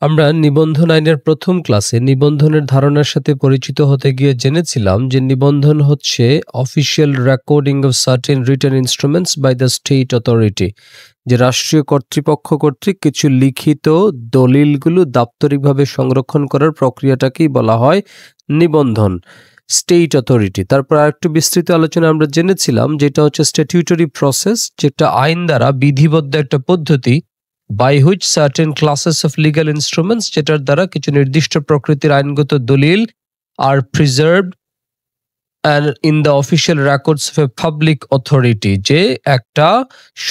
আমরা নিবন্ধন আইনের প্রথম ক্লাসে নিবন্ধনের ধারণার সাথে পরিচিত হতে গিয়ে জেনেছিলাম যে নিবন্ধন হচ্ছে official recording of certain written instruments by the state authority, যে রাষ্ট্রীয় কর্তৃপক্ষ কর্তৃক কিছু লিখিত দলিলগুলো দাপ্তরিকভাবে সংরক্ষণ করার প্রক্রিয়াটাকেই বলা হয় নিবন্ধন, স্টেট অথরিটি। তারপর আরেকটু বিস্তৃত আলোচনা আমরা জেনেছিলাম যেটা হচ্ছে স্ট্যাটিউটরি প্রসেস, যেটা আইন দ্বারা বিধিবদ্ধ একটা পদ্ধতি by which certain classes of legal instruments, যেটার দ্বারা কিছু নির্দিষ্ট প্রকৃতির আইনগত দলিল are preserved and in the official records of a public authority, যে একটা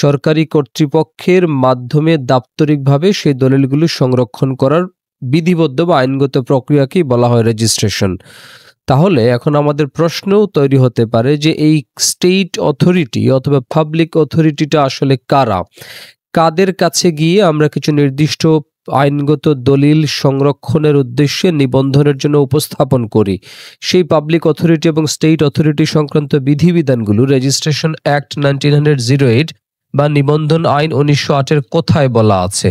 সরকারি কর্তৃপক্ষের মাধ্যমে দাপ্তরিকভাবে সেই দলিলগুলো সংরক্ষণ করার বিধিবদ্ধ বা আইনগত প্রক্রিয়াকেই বলা হয় রেজিস্ট্রেশন। তাহলে এখন আমাদের প্রশ্নও তৈরি হতে পারে যে এই স্টেট অথরিটি অথবা পাবলিক অথরিটিটা আসলে কারা, কাদের কাছে গিয়ে আমরা কিছু নির্দিষ্ট আইনগত দলিল সংরক্ষণের উদ্দেশ্যে নিবন্ধনের জন্য উপস্থাপন করি। সেই পাবলিক অথরিটি এবং স্টেট অথরিটি সংক্রান্ত বিধিবিধানগুলো রেজিস্ট্রেশন অ্যাক্ট 1908 বা নিবন্ধন আইন 1908 কোথায় বলা আছে?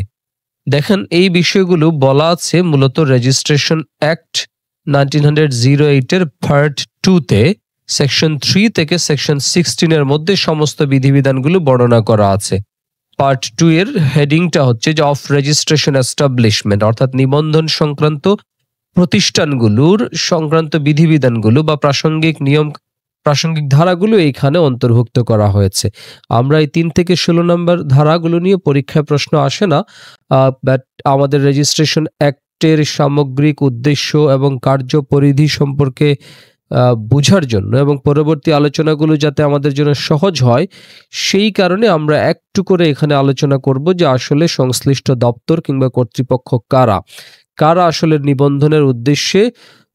দেখেন, এই বিষয়গুলো বলা আছে মূলত রেজিস্ট্রেশন অ্যাক্ট 1908 এর পার্ট 2-তে সেকশন 3 থেকে সেকশন 16 এর মধ্যে সমস্ত বিধিবিধানগুলো বর্ণনা করা আছে। পার্ট 2 এর হেডিংটা হচ্ছে যে অফ রেজিস্ট্রেশন এস্টাবলিশমেন্ট, অর্থাৎ নিবন্ধন সংক্রান্ত প্রতিষ্ঠানগুলোর সংক্রান্ত বিধিবিধানগুলো বা প্রাসঙ্গিক নিয়ম, প্রাসঙ্গিক ধারাগুলো এইখানে অন্তর্ভুক্ত করা হয়েছে। আমরা এই 3 থেকে 16 নম্বর ধারাগুলো নিয়ে পরীক্ষায় প্রশ্ন আসে না, বাট আমাদের রেজিস্ট্রেশন অ্যাক্টের সামগ্রিক উদ্দেশ্য এবং কার্যপরিধি সম্পর্কে বুঝার জন্য এবং পরবর্তী আলোচনাগুলো যাতে আমাদের জন্য সহজ হয়, সেই কারণে আমরা একটু করে এখানে আলোচনা করব যে আসলে সংশ্লিষ্ট দপ্তর কিংবা কর্তৃপক্ষ কারা, কারা আসলে নিবন্ধনের উদ্দেশ্যে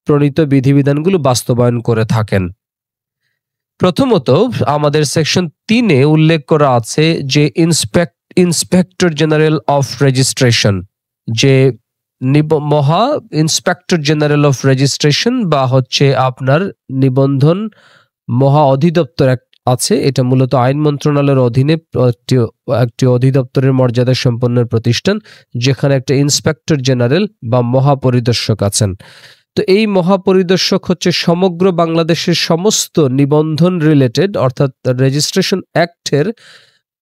প্রণীত বিধিবিধানগুলো বাস্তবায়ন করে থাকেন। প্রথমত আমাদের সেকশন 3-এ উল্লেখ করা আছে যে ইন্সপেক্টর জেনারেল অফ রেজিস্ট্রেশন, যে মহা ইন্সপেক্টর জেনারেল অফ রেজিস্ট্রেশন বা হচ্ছে আপনার নিবন্ধন মহা অধিদপ্তর আছে। এটা মূলত আইন মন্ত্রণালয়ের অধীনে একটি অধিদপ্তরের মর্যাদা সম্পন্ন প্রতিষ্ঠান, যেখানে একটা ইন্সপেক্টর জেনারেল বা মহাপরিদর্শক আছেন। তো এই মহাপরিদর্শক হচ্ছে সমগ্র বাংলাদেশের সমস্ত নিবন্ধন রিলেটেড, অর্থাৎ রেজিস্ট্রেশন অ্যাক্টের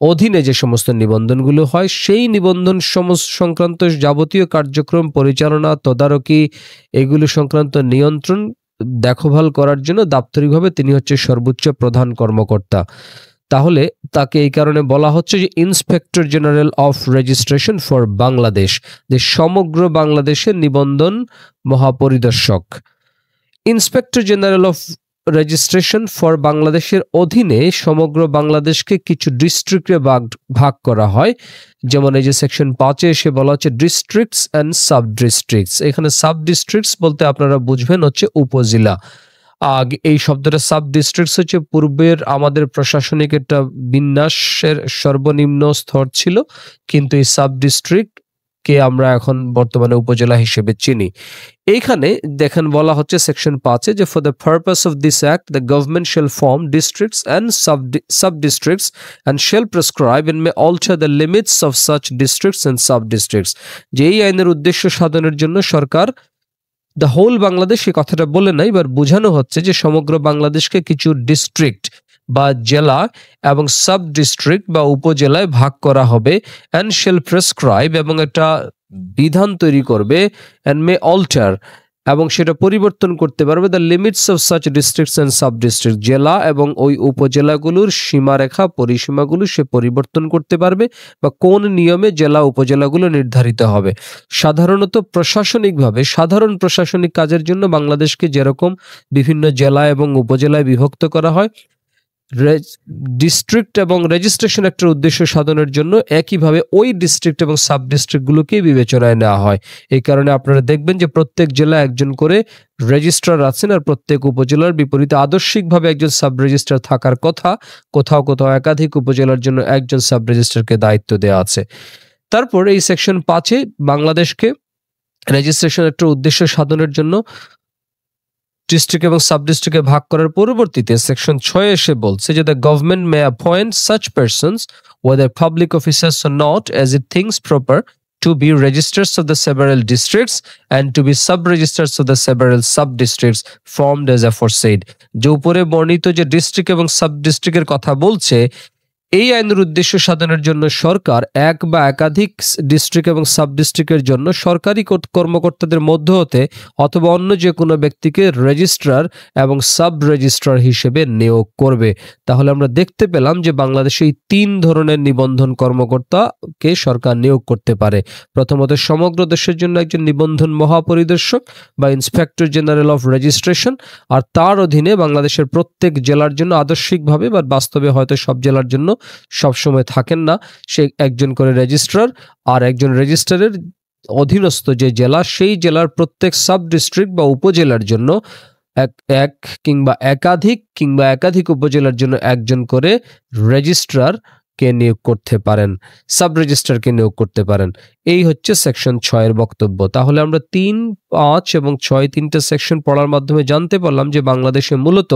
অধীনে যে সমস্ত নিবন্ধনগুলো হয় সেই নিবন্ধন সংক্রান্ত যাবতীয় কার্যক্রম পরিচালনা, তদারকি, এগুলো সংক্রান্ত নিয়ন্ত্রণ দেখভাল করার জন্য দাপ্তরিকভাবে তিনি হচ্ছে সর্বোচ্চ প্রধান কর্মকর্তা। তাহলে তাকে এই কারণে বলা হচ্ছে যে inspector general of registration for Bangladesh, যে সমগ্র বাংলাদেশের নিবন্ধন মহাপরিদর্শক। Inspector general of registration for বাংলাদেশের অধীনে সমগ্র বাংলাদেশকে কিছু ডিস্ট্রিক্টে ভাগ করা হয়। যেমন এই যে সেকশন 5-এ এসে বলা হচ্ছে ডিস্ট্রিক্টস অ্যান্ড সাব ডিস্ট্রিক্টস। এখানে সাব ডিস্ট্রিক্টস বলতে আপনারা বুঝবেন হচ্ছে উপজেলা। এই শব্দটা সাব ডিস্ট্রিক্টস হচ্ছে পূর্বের আমাদের প্রশাসনিক একটা বিন্যাসের সর্বনিম্ন স্তর ছিল, কিন্তু এই সাব ডিস্ট্রিক্ট কে আমরা এখন বর্তমানে উপজেলা হিসেবে চিনি। এইখানে দেখেন বলা হচ্ছে সেকশন 5-এ যে for the purpose of this act the government shall form districts and sub districts and shall prescribe and may alter the limits of such districts and sub districts. যে এই আইনের উদ্দেশ্য সাধনের জন্য সরকার দ্য হোল বাংলাদেশ, এই কথাটা বলে নাই, এবার বোঝানো হচ্ছে যে সমগ্র বাংলাদেশকে কিছু ডিস্ট্রিক্ট বা জেলা এবং সাব ডিস্ট্রিক্ট বা উপজেলায় ভাগ করা হবে। অ্যান্ড শেল প্রেসক্রাইব, এবং একটা বিধান তৈরি করবে, অ্যান্ড মে অল্টার, এবং সেটা পরিবর্তন করতে পারবে, the limits of such districts and sub district, জেলা এবং ওই উপজেলাগুলোর সীমারেখা পরিসীমাগুলো সে পরিবর্তন করতে পারবে বা কোন নিয়মে জেলা উপজেলাগুলো নির্ধারিত হবে। সাধারণত প্রশাসনিকভাবে সাধারণ প্রশাসনিক কাজের জন্য বাংলাদেশকে যেরকম বিভিন্ন জেলা এবং উপজেলায় বিভক্ত করা হয়, ডিস্ট্রিক্ট এবং রেজিস্ট্রেশন অ্যাক্টের উদ্দেশ্য সাধনের জন্য একইভাবে ওই ডিস্ট্রিক্ট এবং সাব ডিস্ট্রিক্টগুলোকে বিবেচনায় নেওয়া হয়। এই কারণে আপনারা দেখবেন যে প্রত্যেক জেলায় একজন করে রেজিস্ট্রার আছেন, আর প্রত্যেক উপজেলার বিপরীতে আদর্শিকভাবে একজন সাব রেজিস্ট্রার থাকার কথা। কোথাও কোথাও একাধিক উপজেলার জন্য একজন সাব রেজিস্ট্রারকে দায়িত্ব দেওয়া আছে। তারপর এই সেকশন 5-এ বাংলাদেশকে রেজিস্ট্রেশন অ্যাক্টের উদ্দেশ্য সাধনের জন্য ডিস্ট্রিক্ট এবং সাব ডিস্ট্রিক্টে ভাগ করার পরবর্তীতে সেকশন 6 এসে বলছে যে the government May appoint such persons whether public officers or not as it thinks proper to be registers of the several districts and to be sub-registers of the several sub-districts formed as aforesaid. যে উপরে বর্ণিত যে district এবং sub ডিস্ট্রিক্টের কথা বলছে, এই আইনের উদ্দেশ্য সাধনের জন্য সরকার এক বা একাধিক ডিস্ট্রিক্ট এবং সাব ডিস্ট্রিক্টের জন্য সরকারি কর্মকর্তাদের মধ্য হতে অথবা অন্য যে কোনো ব্যক্তিকে রেজিস্ট্রার এবং সাব রেজিস্ট্রার হিসেবে নিয়োগ করবে। তাহলে আমরা দেখতে পেলাম যে বাংলাদেশে এই তিন ধরনের নিবন্ধন কর্মকর্তাকে সরকার নিয়োগ করতে পারে। প্রথমত সমগ্র দেশের জন্য একজন নিবন্ধন মহাপরিদর্শক বা ইন্সপেক্টর জেনারেল অফ রেজিস্ট্রেশন, আর তার অধীনে বাংলাদেশের প্রত্যেক জেলার জন্য আদর্শিকভাবে বা বাস্তবে হয়তো সব জেলার জন্য সবসময় থাকেন না, সে একজন করে রেজিস্ট্রার, আর একজন রেজিস্ট্রারের অধীনস্থ যে জেলা সেই জেলার প্রত্যেক সাব ডিস্ট্রিক্ট বা উপজেলার জন্য এক কিংবা একাধিক উপজেলার জন্য একজন করে রেজিস্ট্রার কে নিয়োগ করতে পারেন, সাব রেজিস্ট্রারকে নিয়োগ করতে পারেন। এই হচ্ছে সেকশন 6 এর বক্তব্য। তাহলে আমরা 3, 5 এবং 6 তিনটা সেকশন পড়ার মাধ্যমে জানতে পারলাম যে বাংলাদেশে মূলত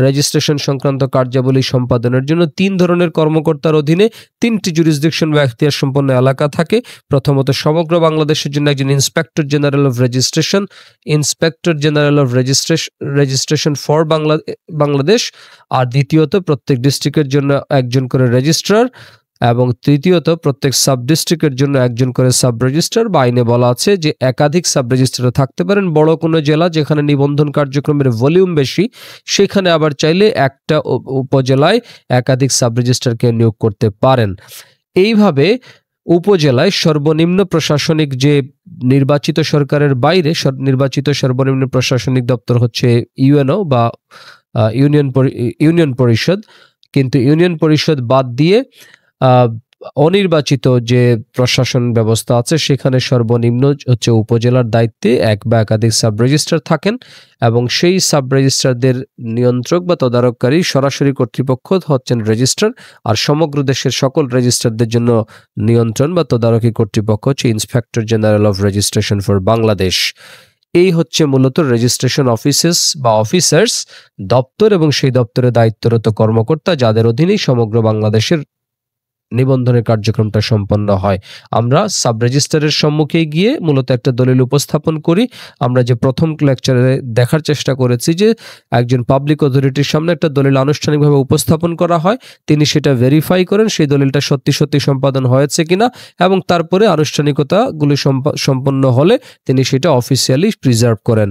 রেজিস্ট্রেশন সংক্রান্ত কার্যাবলী সম্পাদনের জন্য 3 ধরনের কর্মকর্তার অধীনে 3টি জুরিসডিকশন বা এখতিয়ার সম্পন্ন এলাকা থাকে। প্রথমত সমগ্র বাংলাদেশের জন্য একজন inspector general of registration for Bangladesh, আর দ্বিতীয়ত প্রত্যেক ডিস্ট্রিক্টের জন্য একজন করে রেজিস্ট্রার, এবং তৃতীয়ত প্রত্যেক সাব ডিস্ট্রিক্টের জন্য একজন করে সাব রেজিস্ট্রার। বা আইনে বলা আছে যে একাধিক সাব রেজিস্ট্রার থাকতে পারেন। বড় কোনো জেলা যেখানে নিবন্ধন কার্যক্রমের ভলিউম বেশি, সেখানে আবার চাইলে একটা উপজেলায় একাধিক সাব রেজিস্ট্রারকে নিয়োগ করতে পারেন। এইভাবে উপজেলায় সর্বনিম্ন প্রশাসনিক যে নির্বাচিত সরকারের বাইরে নির্বাচিত সর্বনিম্ন প্রশাসনিক দপ্তর হচ্ছে ইউএনও বা ইউনিয়ন পরিষদ, কিন্তু ইউনিয়ন পরিষদ বাদ দিয়ে অনির্বাচিত যে প্রশাসন ব্যবস্থা আছে সেখানে সর্বনিম্ন হচ্ছে উপজেলার দায়িত্বে এক বা একাধিক সাব রেজিস্ট্রার থাকেন, এবং সেই সাব রেজিস্ট্রারদের নিয়ন্ত্রক বা তদারককারী সরাসরি কর্তৃপক্ষ হচ্ছেন রেজিস্ট্রার, আর সমগ্র দেশের সকল রেজিস্ট্রারদের জন্য নিয়ন্ত্রণ বা তদারকি কর্তৃপক্ষ হচ্ছে inspector general of registration for Bangladesh. এই হচ্ছে মূলত রেজিস্ট্রেশন অফিসার্স দপ্তর এবং সেই দপ্তরে দায়িত্বরত কর্মকর্তা, যাদের অধীনেই সমগ্র বাংলাদেশের নিবন্ধনের কার্যক্রমটা সম্পন্ন হয়। আমরা সাব রেজিস্ট্রারের সম্মুখে গিয়ে মূলত একটা দলিল উপস্থাপন করি। আমরা যে প্রথম লেকচারে দেখার চেষ্টা করেছি যে একজন পাবলিক অথরিটির সামনে একটা দলিল আনুষ্ঠানিকভাবে উপস্থাপন করা হয়, তিনি সেটা ভেরিফাই করেন সেই দলিলটা সত্যি সম্পাদন হয়েছে কিনা, এবং তারপরে আনুষ্ঠানিকতাগুলি সম্পন্ন হলে তিনি সেটা অফিসিয়ালি প্রিজার্ভ করেন।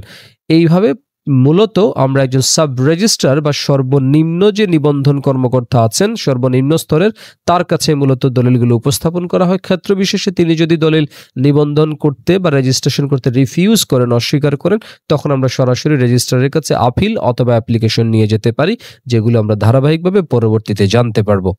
এইভাবে মূলত আমরা একজন সাব রেজিস্ট্রার বা সর্বনিম্ন যে নিবন্ধন কর্মকর্তা আছেন সর্বনিম্ন স্তরের, তার কাছে মূলত দলিলগুলো উপস্থাপন করা হয়। ক্ষেত্র বিশেষে তিনি যদি দলিল নিবন্ধন করতে বা রেজিস্ট্রেশন করতে রিফিউজ করেন, অস্বীকার করেন, তখন আমরা সরাসরি রেজিস্ট্রারের কাছে আপিল অথবা অ্যাপ্লিকেশন নিয়ে যেতে পারি, যেগুলো আমরা ধারাবাহিকভাবে পরবর্তীতে জানতে পারবো।